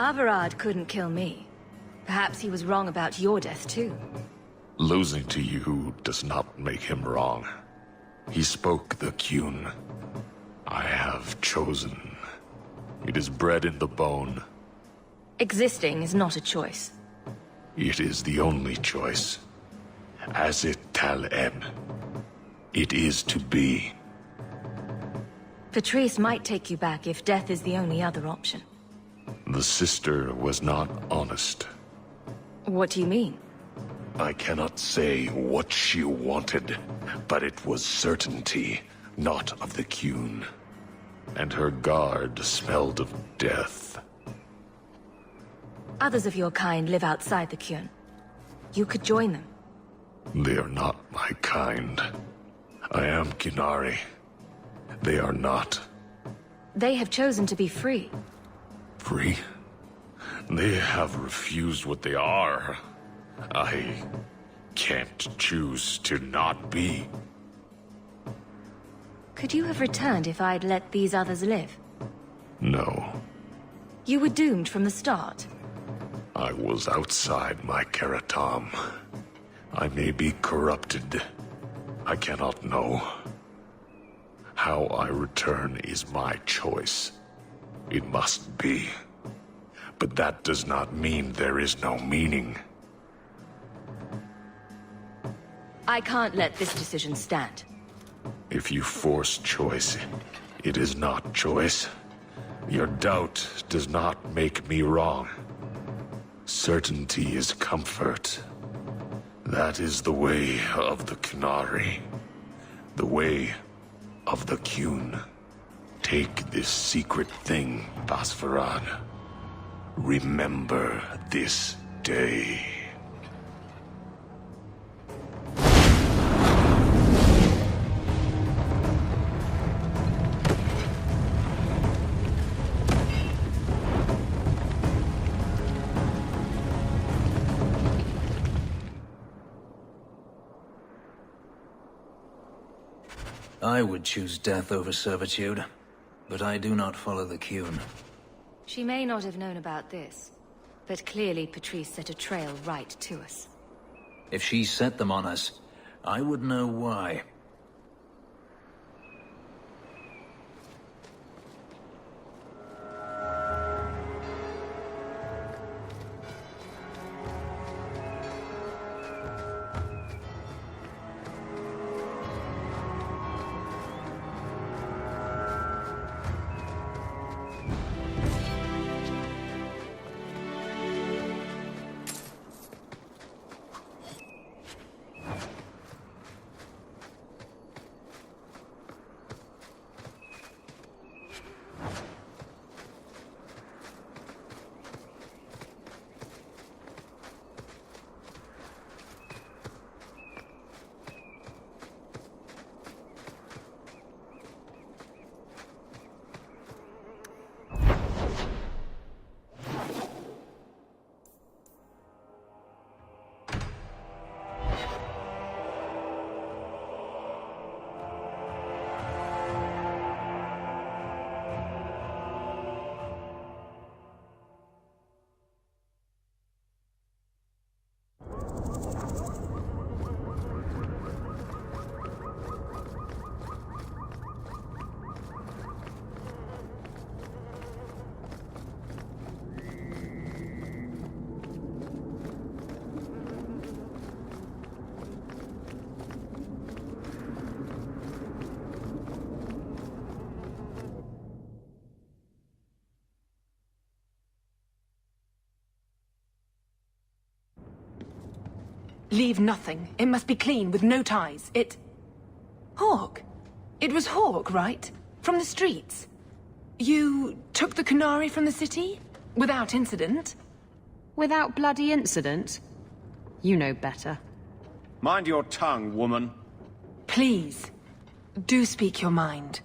Averard couldn't kill me. Perhaps he was wrong about your death too. Losing to you does not make him wrong. He spoke the Qun. I have chosen. It is bred in the bone. Existing is not a choice. It is the only choice. As it tal-eb. It is to be. Patrice might take you back if death is the only other option. The sister was not honest. What do you mean? I cannot say what she wanted, but it was certainty, not of the Qun. And her guard smelled of death. Others of your kind live outside the Qun. You could join them. They are not my kind. I am Qunari. They are not. They have chosen to be free. Free? They have refused what they are. I can't choose to not be. Could you have returned if I'd let these others live? No. You were doomed from the start. I was outside my Keratam. I may be corrupted. I cannot know. How I return is my choice. It must be. But that does not mean there is no meaning. I can't let this decision stand. If you force choice, it is not choice. Your doubt does not make me wrong. Certainty is comfort. That is the way of the Qunari. The way of the Qun. Take this secret thing, Basfarad. Remember this day. I would choose death over servitude, but I do not follow the Qun. She may not have known about this, but clearly Patrice set a trail right to us. If she set them on us, I would know why. Leave nothing. It must be clean, with no ties. Hawk. It was Hawk, right? From the streets. You took the Qunari from the city? Without incident? Without bloody incident? You know better. Mind your tongue, woman. Please, do speak your mind.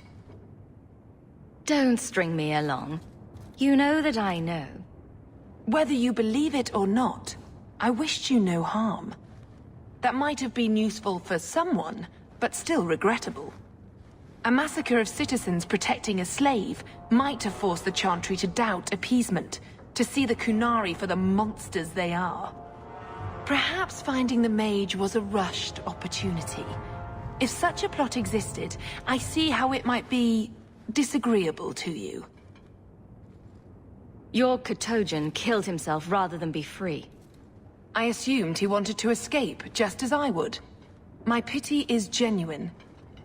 Don't string me along. You know that I know. Whether you believe it or not, I wished you no harm. That might have been useful for someone, but still regrettable. A massacre of citizens protecting a slave might have forced the Chantry to doubt appeasement, to see the Kunari for the monsters they are. Perhaps finding the mage was a rushed opportunity. If such a plot existed, I see how it might be disagreeable to you. Your Kotojan killed himself rather than be free. I assumed he wanted to escape, just as I would. My pity is genuine,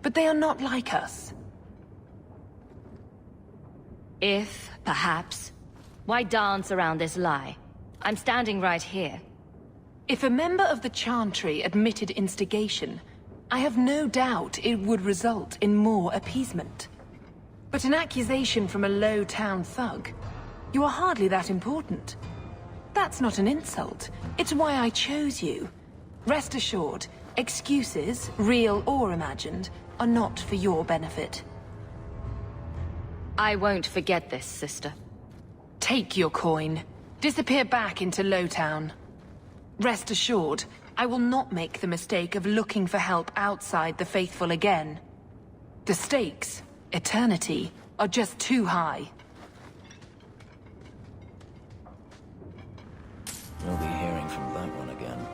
but they are not like us. If, perhaps, why dance around this lie? I'm standing right here. If a member of the Chantry admitted instigation, I have no doubt it would result in more appeasement. But an accusation from a low-town thug? You are hardly that important. That's not an insult. It's why I chose you. Rest assured, excuses, real or imagined, are not for your benefit. I won't forget this, sister. Take your coin. Disappear back into Lowtown. Rest assured, I will not make the mistake of looking for help outside the Faithful again. The stakes, eternity, are just too high. We'll be hearing from that one again.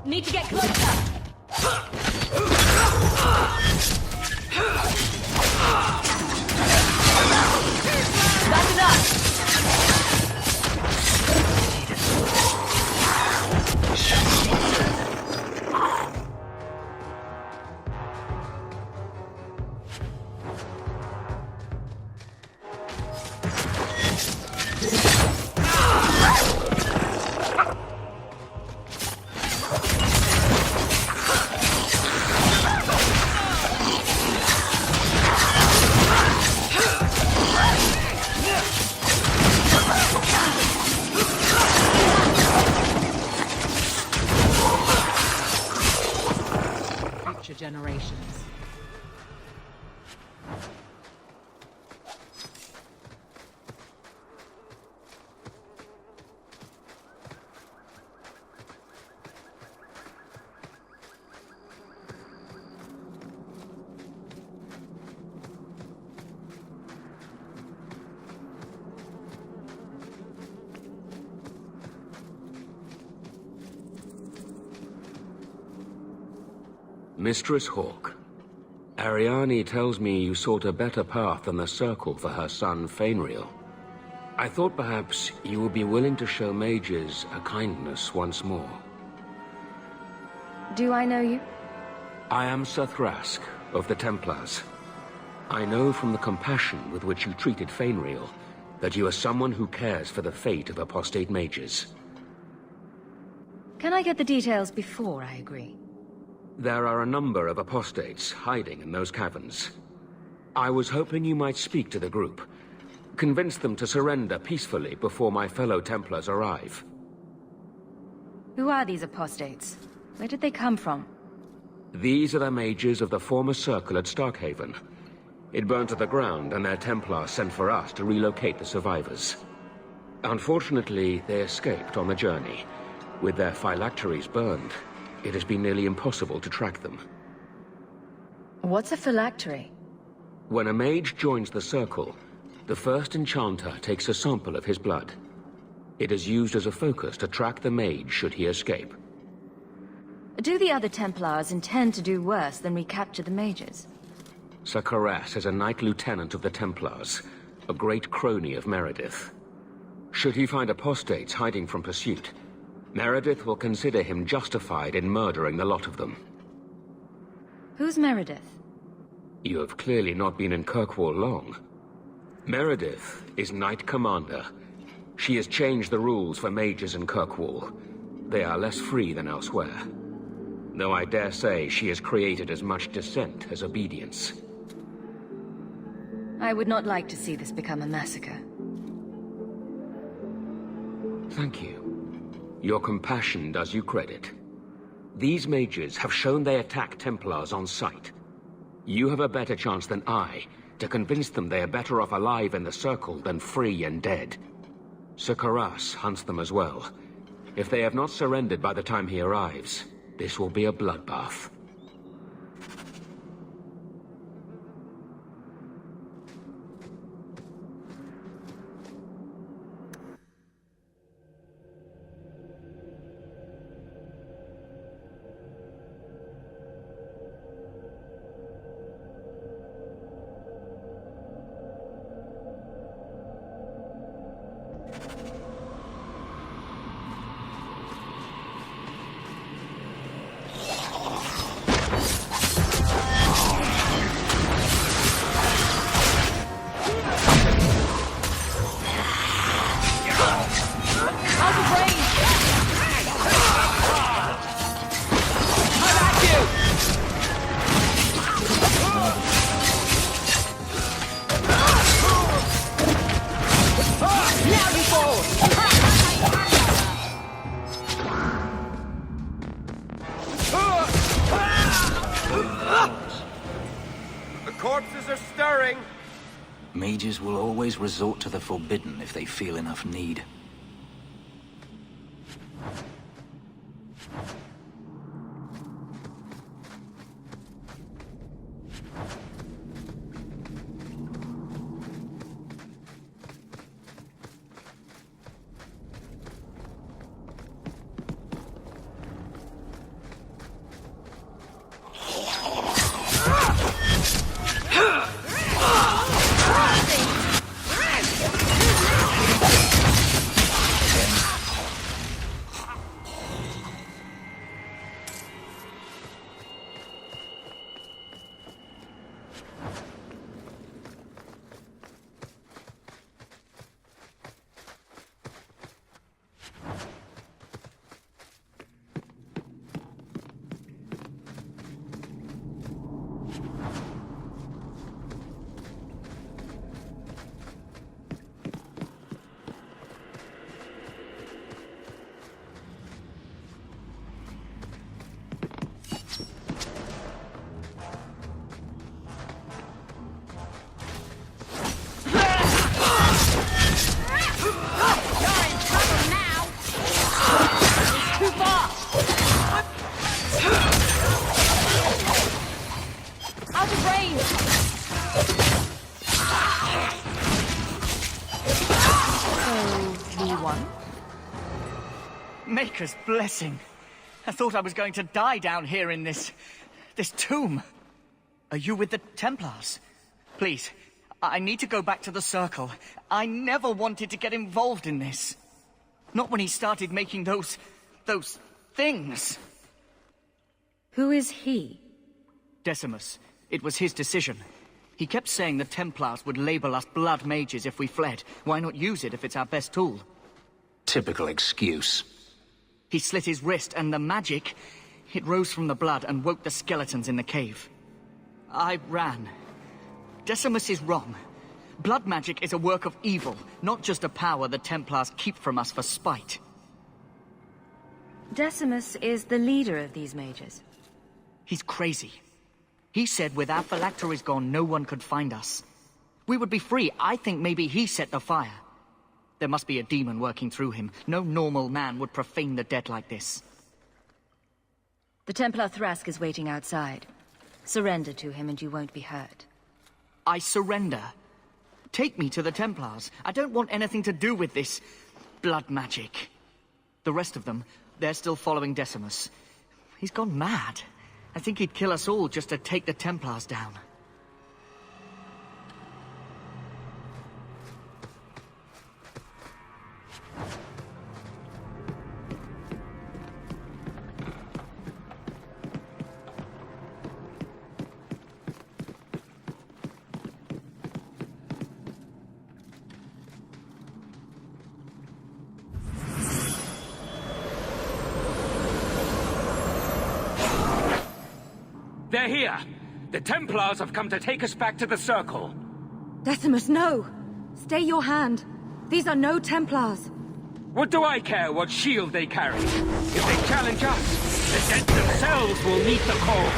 Need to get closer! That's enough! Generations. Mistress Hawke, Ariane tells me you sought a better path than the Circle for her son, Fainriel. I thought perhaps you would be willing to show mages a kindness once more. Do I know you? I am Sir Thrask, of the Templars. I know from the compassion with which you treated Fainriel that you are someone who cares for the fate of apostate mages. Can I get the details before I agree? There are a number of apostates hiding in those caverns. I was hoping you might speak to the group. Convince them to surrender peacefully before my fellow Templars arrive. Who are these apostates? Where did they come from? These are the mages of the former circle at Starkhaven. It burned to the ground, and their Templars sent for us to relocate the survivors. Unfortunately, they escaped on the journey. With their phylacteries burned, it has been nearly impossible to track them. What's a phylactery? When a mage joins the circle, the first enchanter takes a sample of his blood. It is used as a focus to track the mage should he escape. Do the other Templars intend to do worse than recapture the mages? Sir Karas is a Knight Lieutenant of the Templars, a great crony of Meredith. Should he find apostates hiding from pursuit, Meredith will consider him justified in murdering the lot of them. Who's Meredith? You have clearly not been in Kirkwall long. Meredith is Knight Commander. She has changed the rules for mages in Kirkwall. They are less free than elsewhere. Though I dare say she has created as much dissent as obedience. I would not like to see this become a massacre. Thank you. Your compassion does you credit. These mages have shown they attack Templars on sight. You have a better chance than I to convince them they are better off alive in the circle than free and dead. Sir Karas hunts them as well. If they have not surrendered by the time he arrives, this will be a bloodbath. Mages will always resort to the forbidden if they feel enough need. Maker's blessing. I thought I was going to die down here in this tomb. Are you with the Templars? Please, I need to go back to the Circle. I never wanted to get involved in this. Not when he started making those things. Who is he? Decimus. It was his decision. He kept saying the Templars would label us blood mages if we fled. Why not use it if it's our best tool? Typical excuse. He slit his wrist, and the magic, it rose from the blood and woke the skeletons in the cave. I ran. Decimus is wrong. Blood magic is a work of evil, not just a power the Templars keep from us for spite. Decimus is the leader of these mages. He's crazy. He said with our phylacteries gone, no one could find us. We would be free. I think maybe he set the fire. There must be a demon working through him. No normal man would profane the dead like this. The Templar Thrask is waiting outside. Surrender to him and you won't be hurt. I surrender. Take me to the Templars. I don't want anything to do with this blood magic. The rest of them, they're still following Decimus. He's gone mad. I think he'd kill us all just to take the Templars down. They're here! The Templars have come to take us back to the Circle. Decimus, no! Stay your hand. These are no Templars. What do I care what shield they carry? If they challenge us, the dead themselves will meet the call.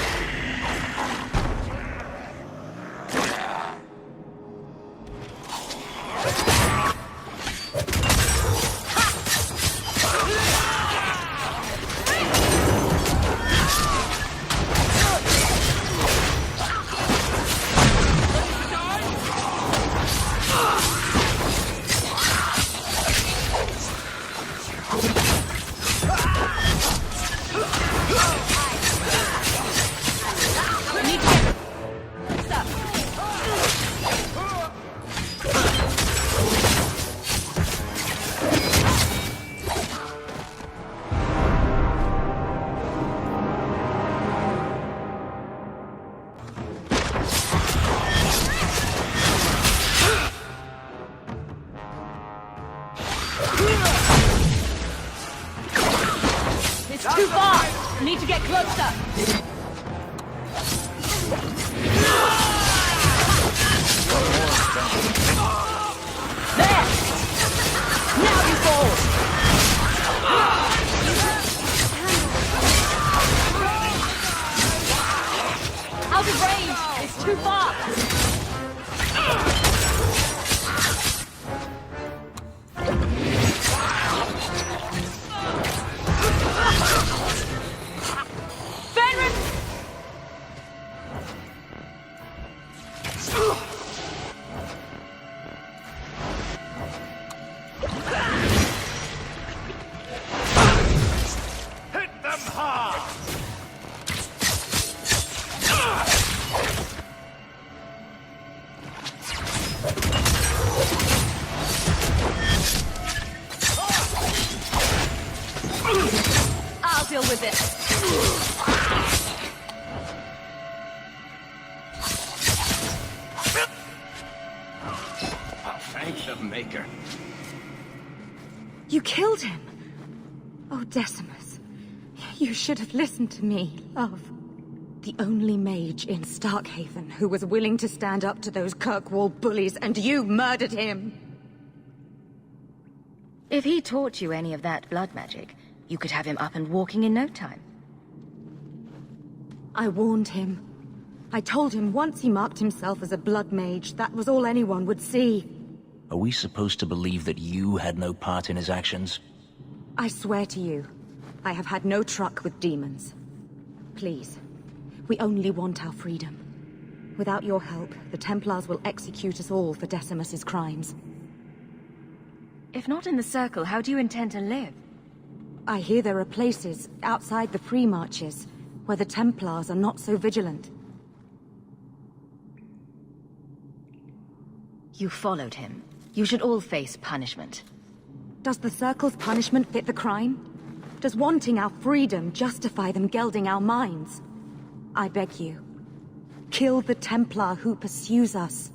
Too far! Need to get closer! There! Now you fall! Out of range! It's too far! I'll deal with it. Thank the Maker. You killed him. Oh, Decimus. You should have listened to me, love. The only mage in Starkhaven who was willing to stand up to those Kirkwall bullies, and you murdered him. If he taught you any of that blood magic, you could have him up and walking in no time. I warned him. I told him once he marked himself as a blood mage, that was all anyone would see. Are we supposed to believe that you had no part in his actions? I swear to you, I have had no truck with demons. Please, we only want our freedom. Without your help, the Templars will execute us all for Decimus's crimes. If not in the Circle, how do you intend to live? I hear there are places outside the pre-marches where the Templars are not so vigilant. You followed him. You should all face punishment. Does the Circle's punishment fit the crime? Does wanting our freedom justify them gelding our minds? I beg you, kill the Templar who pursues us.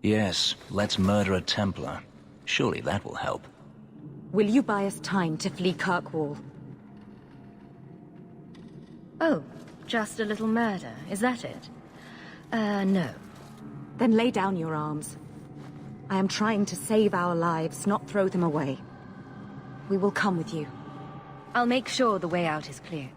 Yes, let's murder a Templar. Surely that will help. Will you buy us time to flee Kirkwall? Oh, just a little murder, is that it? No. Then lay down your arms. I am trying to save our lives, not throw them away. We will come with you. I'll make sure the way out is clear.